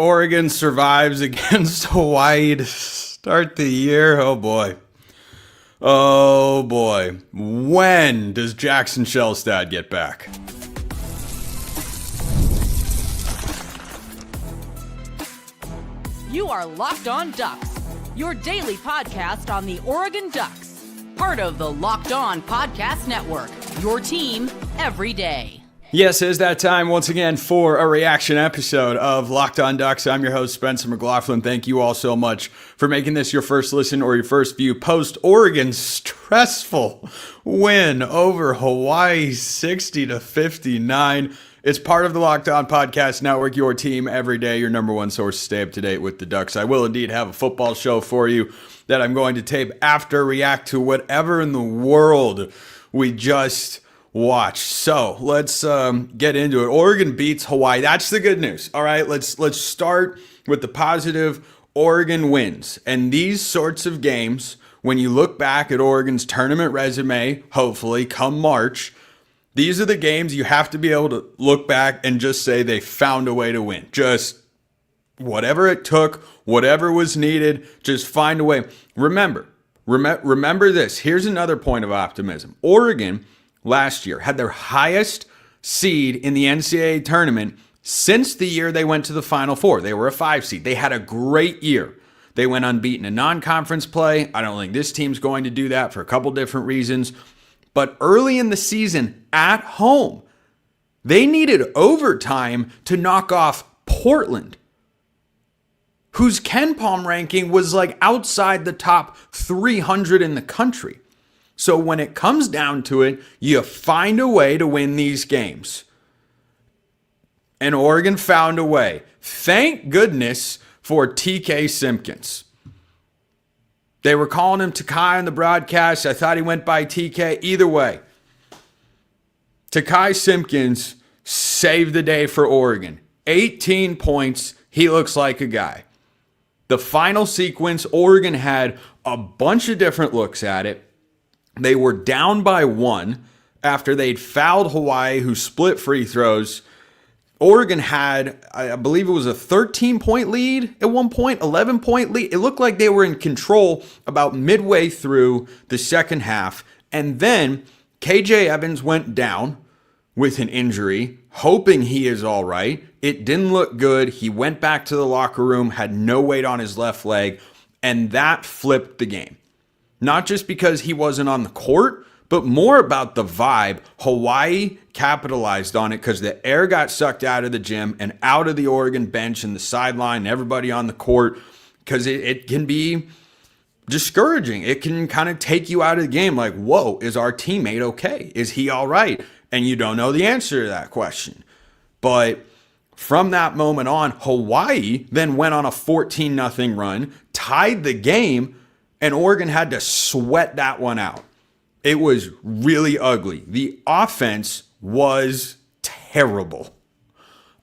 Oregon survives against Hawaii to start the year. Oh boy. Oh boy. When does Jackson Shelstad get back? You are Locked On Ducks, your daily podcast on the Oregon Ducks. Part of the Locked On Podcast Network, your team every day. Yes, it's that time once again for a reaction episode of Locked On Ducks. I'm your host, Spencer McLaughlin. Thank you all so much for making this your first listen or your first view post Oregon's stressful win over Hawaii 60-59. It's part of the Locked On Podcast Network, your team every day, your number one source to stay up to date with the Ducks. I will indeed have a football show for you that I'm going to tape after react to whatever in the world we just watch. So let's get into it. Oregon beats Hawaii. That's the good news. All right, let's start with the positive. Oregon wins. And these sorts of games, when you look back at Oregon's tournament resume, hopefully come March, these are the games you have to be able to look back and just say they found a way to win. Just whatever it took, whatever was needed, just find a way. Remember this. Here's another point of optimism. Oregon last year had their highest seed in the NCAA tournament since the year they went to the Final Four. They were a 5 seed. They had a great year. They went unbeaten in non-conference play. I don't think this team's going to do that for a couple different reasons. But early in the season, at home, they needed overtime to knock off Portland, whose KenPom ranking was like outside the top 300 in the country. So when it comes down to it, you find a way to win these games. And Oregon found a way. Thank goodness for TK Simpkins. They were calling him Takai on the broadcast. I thought he went by TK. Either way, Takai Simpkins saved the day for Oregon. 18 points. He looks like a guy. The final sequence, Oregon had a bunch of different looks at it. They were down by 1 after they'd fouled Hawaii, who split free throws. Oregon had, I believe it was a 13-point lead at one point, 11-point lead. It looked like they were in control about midway through the second half. And then KJ Evans went down with an injury, hoping he is all right. It didn't look good. He went back to the locker room, had no weight on his left leg, and that flipped the game. Not just because he wasn't on the court, but more about the vibe. Hawaii capitalized on it because the air got sucked out of the gym and out of the Oregon bench and the sideline and everybody on the court, because it can be discouraging. It can kind of take you out of the game like, whoa, is our teammate okay? Is he all right? And you don't know the answer to that question. But from that moment on, Hawaii then went on a 14-0 run, tied the game, and Oregon had to sweat that one out. It was really ugly. The offense was terrible.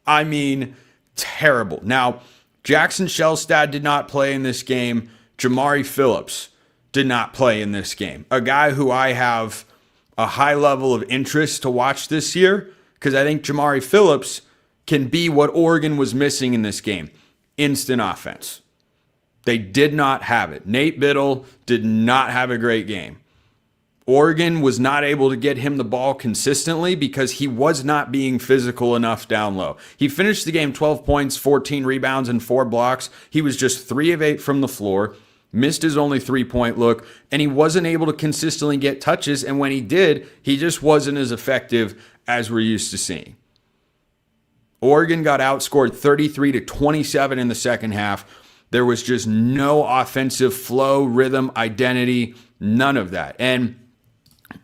I mean, terrible. Now, Jackson Shelstad did not play in this game. Jamari Phillips did not play in this game. A guy who I have a high level of interest to watch this year, because I think Jamari Phillips can be what Oregon was missing in this game. Instant offense. They did not have it. Nate Biddle did not have a great game. Oregon was not able to get him the ball consistently because he was not being physical enough down low. He finished the game 12 points, 14 rebounds, and 4 blocks. He was just 3 of 8 from the floor, missed his only 3-point look, and he wasn't able to consistently get touches. And when he did, he just wasn't as effective as we're used to seeing. Oregon got outscored 33-27 in the second half. There was just no offensive flow, rhythm, identity, none of that. And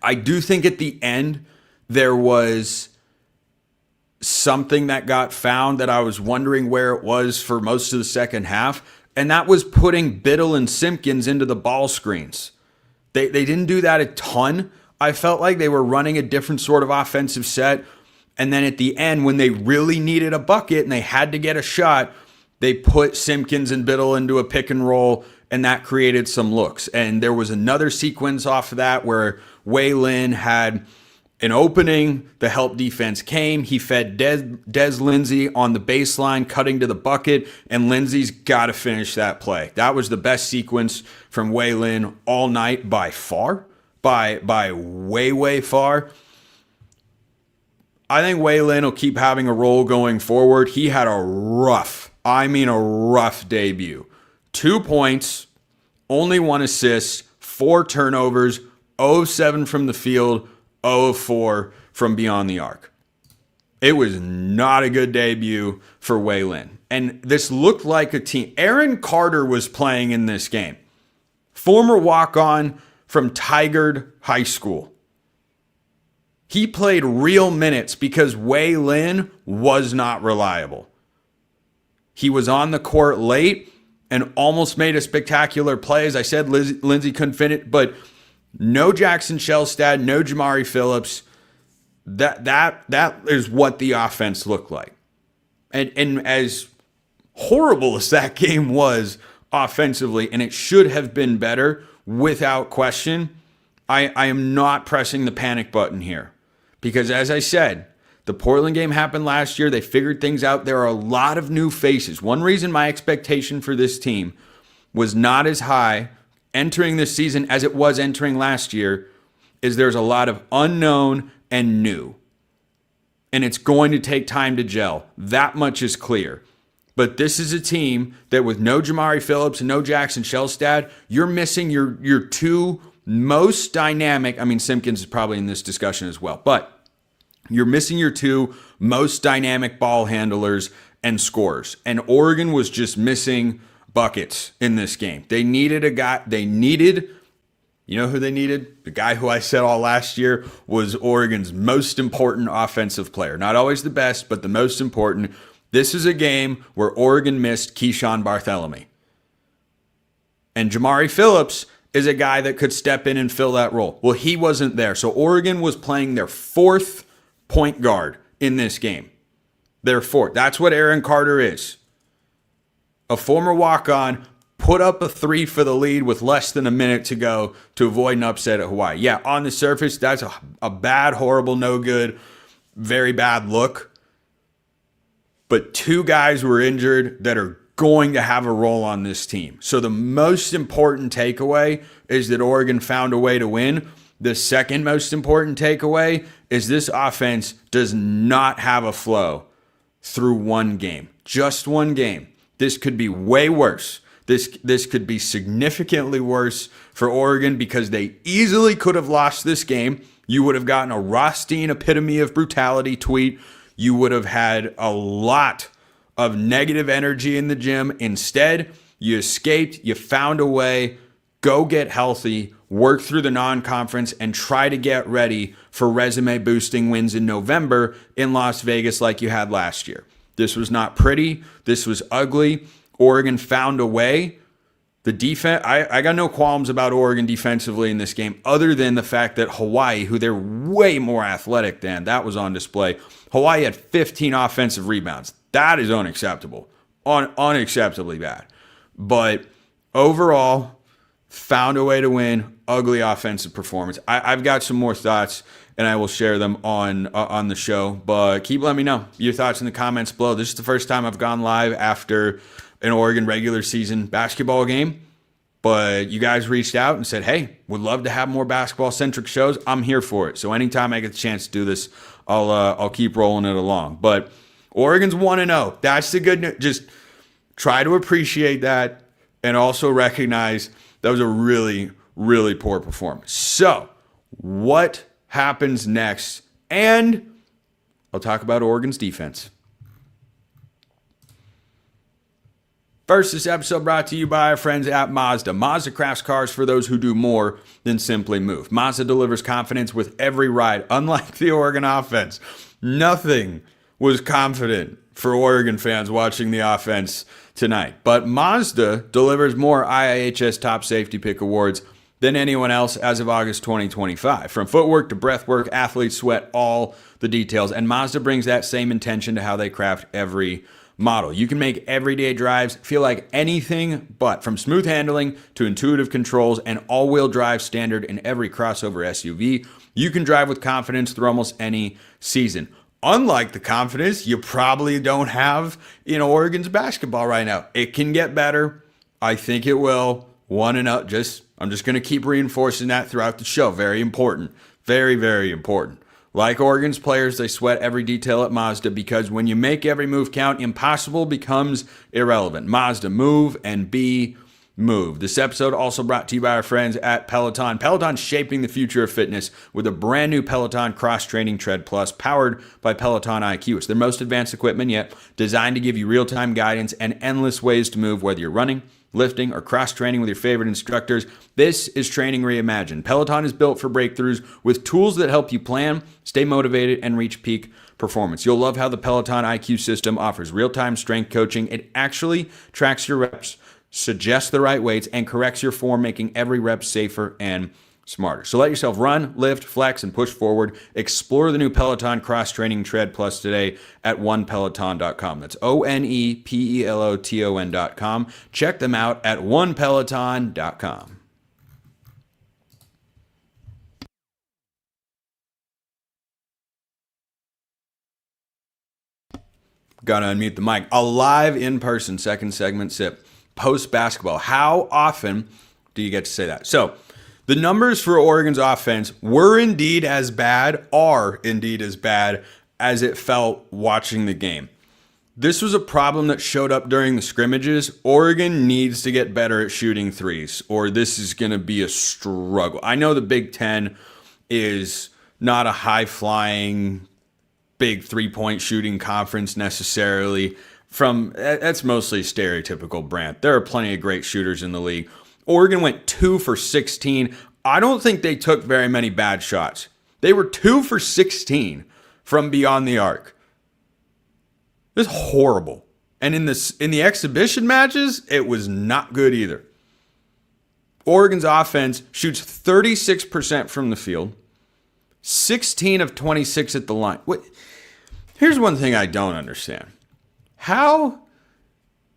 I do think at the end there was something that got found that I was wondering where it was for most of the second half, and that was putting Biddle and Simpkins into the ball screens. They didn't do that a ton. I felt like they were running a different sort of offensive set, and then at the end when they really needed a bucket and they had to get a shot, they put Simpkins and Biddle into a pick and roll, and that created some looks. And there was another sequence off of that where Wei Lin had an opening, the help defense came. He fed Des Lindsey on the baseline, cutting to the bucket, and Lindsey's got to finish that play. That was the best sequence from Waylon all night by far, by way far. I think Waylon will keep having a role going forward. He had a rough debut. 2 points, only 1 assist, 4 turnovers, 0 of 7 from the field, 0 of 4 from beyond the arc. It was not a good debut for Waylon. And this looked like a team. Aaron Carter was playing in this game. Former walk-on from Tigard High School. He played real minutes because Waylon was not reliable. He was on the court late and almost made a spectacular play. As I said, Lindsey couldn't finish, but no Jackson Shelstad, no Jamari Phillips. That is what the offense looked like. And as horrible as that game was offensively, and it should have been better without question, I am not pressing the panic button here. Because as I said, the Portland game happened last year. They figured things out. There are a lot of new faces. One reason my expectation for this team was not as high entering this season as it was entering last year is there's a lot of unknown and new. And it's going to take time to gel. That much is clear. But this is a team that with no Jamari Phillips and no Jackson Shelstad, you're missing your 2 most dynamic, I mean, Simpkins is probably in this discussion as well, but you're missing your 2 most dynamic ball handlers and scorers. And Oregon was just missing buckets in this game. They needed a guy, you know who they needed? The guy who I said all last year was Oregon's most important offensive player. Not always the best, but the most important. This is a game where Oregon missed Keyshawn Barthelemy. And Jamari Phillips is a guy that could step in and fill that role. Well, he wasn't there. So Oregon was playing their 4th point guard in this game. Their 4th. That's what Aaron Carter is. A former walk-on put up a 3 for the lead with less than a minute to go to avoid an upset at Hawaii. Yeah, on the surface, that's a bad, horrible, no good, very bad look. But 2 guys were injured that are going to have a role on this team. So the most important takeaway is that Oregon found a way to win. The second most important takeaway is this offense does not have a flow through one game. Just one game. This could be way worse. This could be significantly worse for Oregon because they easily could have lost this game. You would have gotten a Rothstein epitome of brutality tweet. You would have had a lot of negative energy in the gym. Instead, you escaped, you found a way, go get healthy, work through the non-conference, and try to get ready for resume-boosting wins in November in Las Vegas like you had last year. This was not pretty. This was ugly. Oregon found a way. The defense, I got no qualms about Oregon defensively in this game other than the fact that Hawaii, who they're way more athletic than, that was on display. Hawaii had 15 offensive rebounds. That is unacceptable. Unacceptably bad. But overall, found a way to win. Ugly offensive performance. I've got some more thoughts, and I will share them on the show. But keep letting me know your thoughts in the comments below. This is the first time I've gone live after an Oregon regular season basketball game. But you guys reached out and said, hey, would love to have more basketball-centric shows. I'm here for it. So anytime I get the chance to do this, I'll keep rolling it along. But Oregon's 1-0. That's the good news. Just try to appreciate that and also recognize that was a really, really poor performance. So what happens next? And I'll talk about Oregon's defense. First, this episode brought to you by our friends at Mazda. Mazda crafts cars for those who do more than simply move. Mazda delivers confidence with every ride. Unlike the Oregon offense, nothing was confident for Oregon fans watching the offense tonight. But Mazda delivers more IIHS Top Safety Pick awards than anyone else as of August 2025. From footwork to breathwork, athletes sweat all the details, and Mazda brings that same intention to how they craft every model. You can make everyday drives feel like anything but, from smooth handling to intuitive controls and all-wheel drive standard in every crossover SUV. You can drive with confidence through almost any season. Unlike the confidence you probably don't have in Oregon's basketball right now. It can get better. I think it will. I'm just going to keep reinforcing that throughout the show. Very important. Very, very important. Like Oregon's players, they sweat every detail at Mazda because when you make every move count, impossible becomes irrelevant. Mazda, move and be moved. This episode also brought to you by our friends at Peloton. Peloton's shaping the future of fitness with a brand new Peloton Cross-Training Tread Plus powered by Peloton IQ. It's their most advanced equipment yet, designed to give you real-time guidance and endless ways to move, whether you're running, lifting, or cross-training with your favorite instructors. This is training reimagined. Peloton is built for breakthroughs with tools that help you plan, stay motivated, and reach peak performance. You'll love how the Peloton IQ system offers real-time strength coaching. It actually tracks your reps, suggests the right weights, and corrects your form, making every rep safer and smarter. So let yourself run, lift, flex, and push forward. Explore the new Peloton Cross-Training Tread Plus today at onepeloton.com. That's ONEPELOTON.com. Check them out at onepeloton.com. Gotta unmute the mic. A live in-person second segment sip post-basketball. How often do you get to say that? So, the numbers for Oregon's offense are indeed as bad as it felt watching the game. This was a problem that showed up during the scrimmages. Oregon needs to get better at shooting threes, or this is going to be a struggle. I know the Big Ten is not a high-flying, big three-point shooting conference necessarily. That's mostly stereotypical Brant. There are plenty of great shooters in the league. Oregon went 2 for 16. I don't think they took very many bad shots. They were 2 for 16 from beyond the arc. This is horrible. And in the exhibition matches, it was not good either. Oregon's offense shoots 36% from the field, 16 of 26 at the line. Here's one thing I don't understand. How,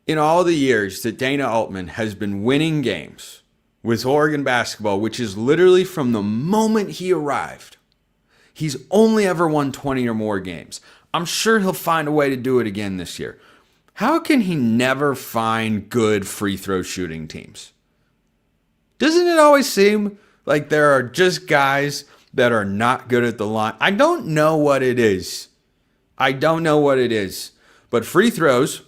in all the years that Dana Altman has been winning games with Oregon basketball, which is literally from the moment he arrived, he's only ever won 20 or more games. I'm sure he'll find a way to do it again this year. How can he never find good free throw shooting teams? Doesn't it always seem like there are just guys that are not good at the line? I don't know what it is. But free throws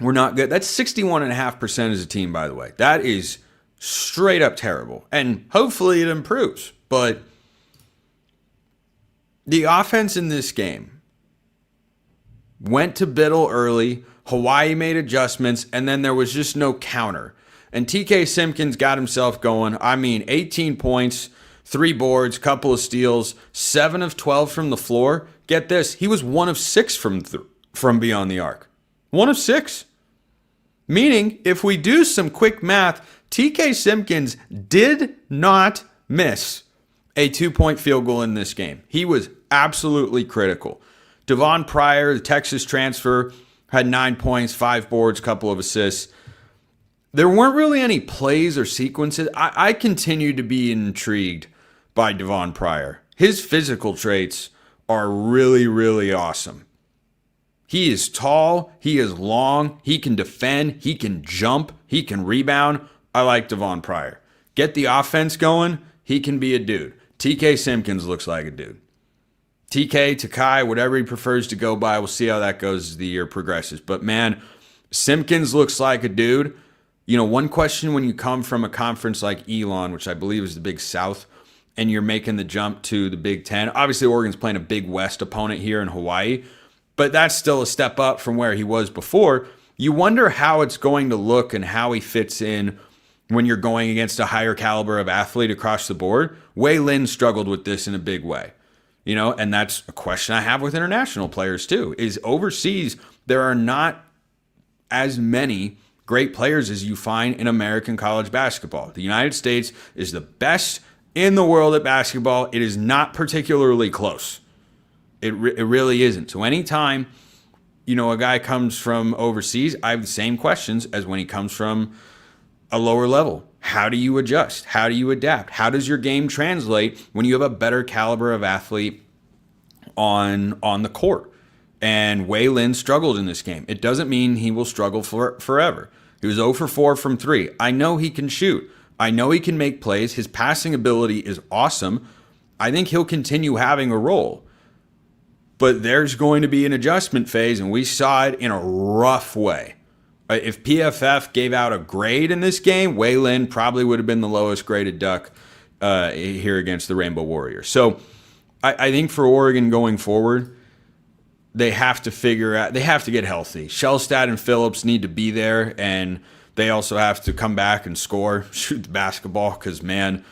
were not good. That's 61.5% as a team, by the way. That is straight up terrible. And hopefully it improves. But the offense in this game went to Biddle early. Hawai'i made adjustments, and then there was just no counter. And TK Simpkins got himself going. 18 points, 3 boards, couple of steals, 7 of 12 from the floor. Get this, he was 1 of 6 from beyond the arc. 1 of 6. Meaning, if we do some quick math, TK Simpkins did not miss a 2-point field goal in this game. He was absolutely critical. Devon Pryor, the Texas transfer, had 9 points, 5 boards, couple of assists. There weren't really any plays or sequences. I continue to be intrigued by Devon Pryor. His physical traits are really, really awesome. He is tall, he is long, he can defend, he can jump, he can rebound. I like Devon Pryor. Get the offense going, he can be a dude. TK Simpkins looks like a dude. TK, Takai, whatever he prefers to go by, we'll see how that goes as the year progresses. But man, Simpkins looks like a dude. You know, one question when you come from a conference like Elon, which I believe is the Big South, and you're making the jump to the Big Ten. Obviously, Oregon's playing a Big West opponent here in Hawaii, but that's still a step up from where he was before. You wonder how it's going to look and how he fits in when you're going against a higher caliber of athlete across the board. Wei Lin struggled with this in a big way, you know, and that's a question I have with international players too, is overseas, there are not as many great players as you find in American college basketball. The United States is the best in the world at basketball. It is not particularly close. It really isn't. So anytime, a guy comes from overseas, I have the same questions as when he comes from a lower level. How do you adjust? How do you adapt? How does your game translate when you have a better caliber of athlete on the court? And Wei Lin struggled in this game. It doesn't mean he will struggle forever. He was 0 for 4 from 3. I know he can shoot. I know he can make plays. His passing ability is awesome. I think he'll continue having a role. But there's going to be an adjustment phase, and we saw it in a rough way. If PFF gave out a grade in this game, Wei Lin probably would have been the lowest graded Duck here against the Rainbow Warriors. So I think for Oregon going forward, they have to get healthy. Shelstad and Phillips need to be there, and they also have to come back and score, shoot the basketball, because, man,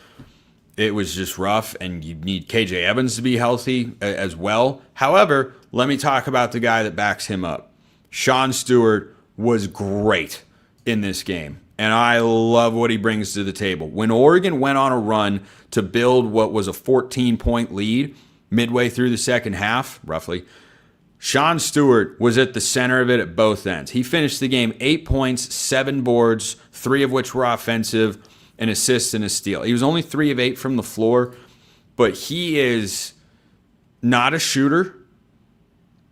it was just rough, and you need KJ Evans to be healthy as well. However, let me talk about the guy that backs him up. Sean Stewart was great in this game, and I love what he brings to the table. When Oregon went on a run to build what was a 14-point lead midway through the second half, roughly, Sean Stewart was at the center of it at both ends. He finished the game 8 points, 7 boards, 3 of which were offensive, an assist and a steal. He was only 3 of 8 from the floor, but he is not a shooter,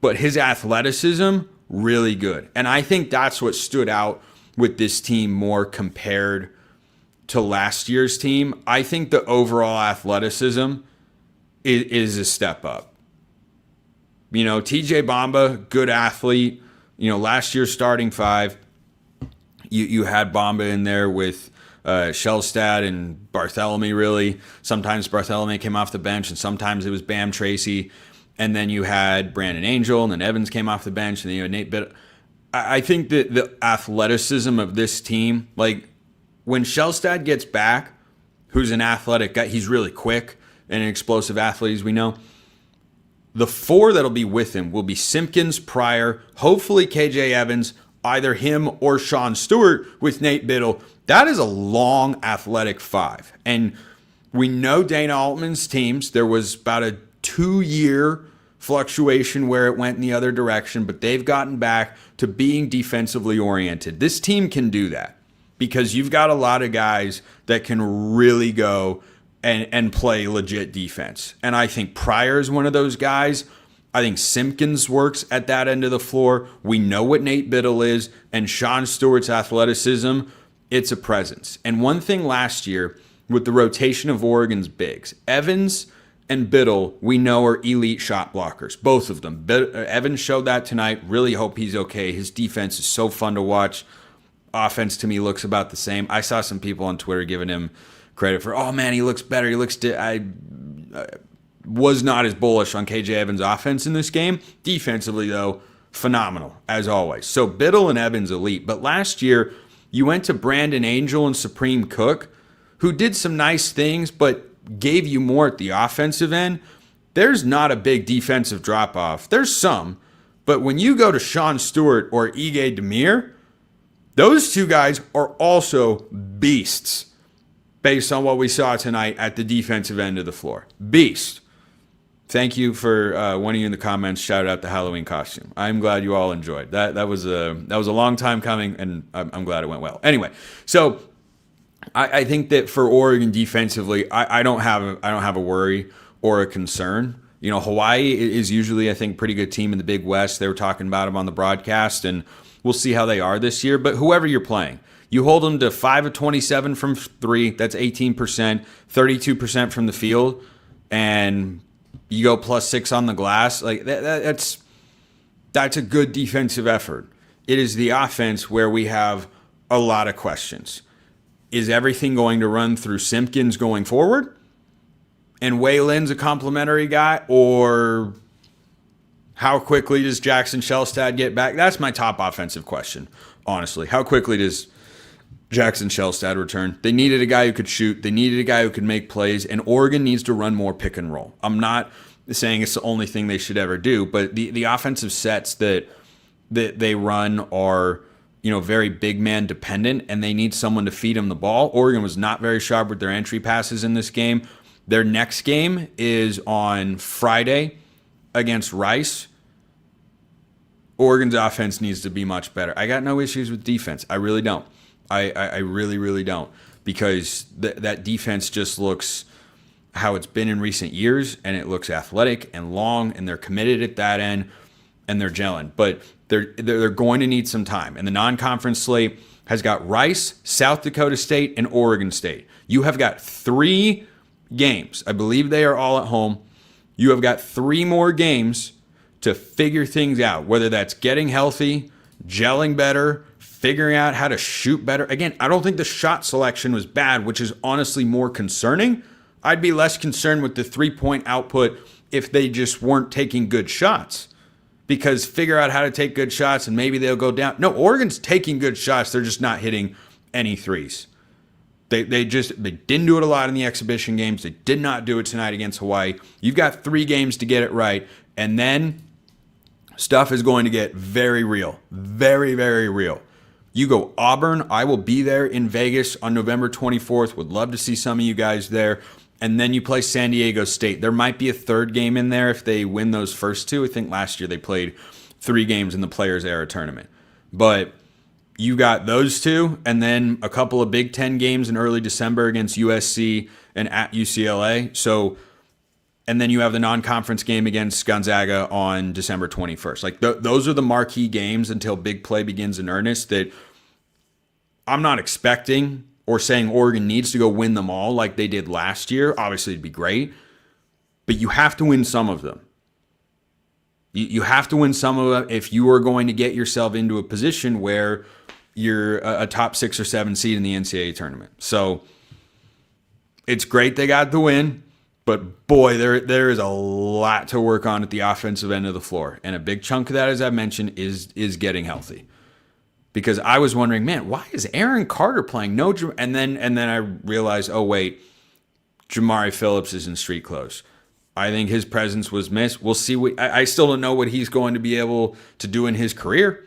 but his athleticism, really good. And I think that's what stood out with this team more compared to last year's team. I think the overall athleticism is a step up. TJ Bamba, good athlete. Last year's starting 5, you had Bamba in there with Shelstad and Bartholomew, really. Sometimes Bartholomew came off the bench, and sometimes it was Bam Tracy. And then you had Brandon Angel, and then Evans came off the bench, and then you had Nate Biddle. I think that the athleticism of this team, like when Shelstad gets back, who's an athletic guy, he's really quick and an explosive athlete, as we know. The 4 that'll be with him will be Simpkins, Pryor, hopefully KJ Evans, either him or Sean Stewart with Nate Biddle. That is a long athletic 5. And we know Dana Altman's teams, there was about a 2-year fluctuation where it went in the other direction, but they've gotten back to being defensively oriented. This team can do that because you've got a lot of guys that can really go and play legit defense. And I think Pryor is one of those guys. I think Simpkins works at that end of the floor. We know what Nate Biddle is, and Sean Stewart's athleticism, it's a presence. And one thing last year with the rotation of Oregon's bigs, Evans and Biddle, we know, are elite shot blockers, both of them. Evans showed that tonight. Really hope he's okay. His defense is so fun to watch. Offense, to me, looks about the same. I saw some people on Twitter giving him credit for, oh, man, he looks better. I was not as bullish on KJ Evans' offense in this game. Defensively, though, phenomenal, as always. So Biddle and Evans, elite. But last year, you went to Brandon Angel and Supreme Cook, who did some nice things, but gave you more at the offensive end. There's not a big defensive drop-off. There's some. But when you go to Sean Stewart or Ige Demir, those 2 guys are also beasts based on what we saw tonight at the defensive end of the floor. Beast. Thank you for one of you in the comments shouted out the Halloween costume. I'm glad you all enjoyed. That was a long time coming, and I'm glad it went well. Anyway, so I think that for Oregon defensively, I don't have a worry or a concern. Hawaii is usually, I think, a pretty good team in the Big West. They were talking about them on the broadcast, and we'll see how they are this year. But whoever you're playing, you hold them to 5 of 27 from 3. That's 18%, 32% from the field, and you go +6 on the glass. Like that's a good defensive effort. It is the offense where we have a lot of questions. Is everything going to run through Simpkins going forward? And Wei Lin's a complimentary guy? Or how quickly does Jackson Shelstad get back? That's my top offensive question, honestly. How quickly does Jackson Shelstad return? They needed a guy who could shoot. They needed a guy who could make plays. And Oregon needs to run more pick and roll. I'm not saying it's the only thing they should ever do, but the offensive sets that they run are very big man dependent, and they need someone to feed him the ball. Oregon was not very sharp with their entry passes in this game. Their next game is on Friday against Rice. Oregon's offense needs to be much better. I got no issues with defense. I really don't. I really, really don't. Because that defense just looks how it's been in recent years, and it looks athletic and long, and they're committed at that end, and they're gelling. But they're going to need some time. And the non-conference slate has got Rice, South Dakota State, and Oregon State. You have got 3 games. I believe they are all at home. You have got 3 more games to figure things out, whether that's getting healthy, gelling better, figuring out how to shoot better. Again, I don't think the shot selection was bad, which is honestly more concerning. I'd be less concerned with the 3-point output if they just weren't taking good shots, because figure out how to take good shots and maybe they'll go down. No, Oregon's taking good shots. They're just not hitting any threes. They didn't do it a lot in the exhibition games. They did not do it tonight against Hawaii. You've got 3 games to get it right, and then stuff is going to get very real. Very, very real. You go Auburn. I will be there in Vegas on November 24th. Would love to see some of you guys there. And then you play San Diego State. There might be a 3rd game in there if they win those first 2. I think last year they played 3 games in the Players Era tournament. But you got those 2, and then a couple of Big Ten games in early December against USC and at UCLA. So, and then you have the non-conference game against Gonzaga on December 21st. Like those are the marquee games until big play begins in earnest that I'm not expecting or saying Oregon needs to go win them all like they did last year. Obviously, it'd be great, but you have to win some of them. You have to win some of them if you are going to get yourself into a position where you're a top 6 or 7 seed in the NCAA tournament. So it's great they got the win, but boy, there is a lot to work on at the offensive end of the floor. And a big chunk of that, as I mentioned, is getting healthy. Because I was wondering, man, why is Aaron Carter playing? No, and then I realized, oh wait, Jamari Phillips is in street clothes. I think his presence was missed. We'll see. I still don't know what he's going to be able to do in his career,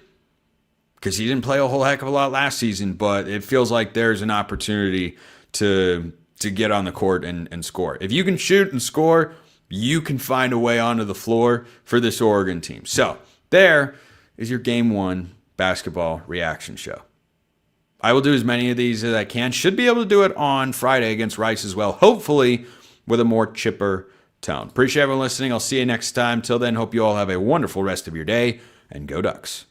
because he didn't play a whole heck of a lot last season. But it feels like there's an opportunity to get on the court and score. If you can shoot and score, you can find a way onto the floor for this Oregon team. So there is your Game 1 basketball reaction show. I will do as many of these as I can. Should be able to do it on Friday against Rice as well, hopefully with a more chipper tone. Appreciate everyone listening. I'll see you next time. Till then, hope you all have a wonderful rest of your day, and go Ducks.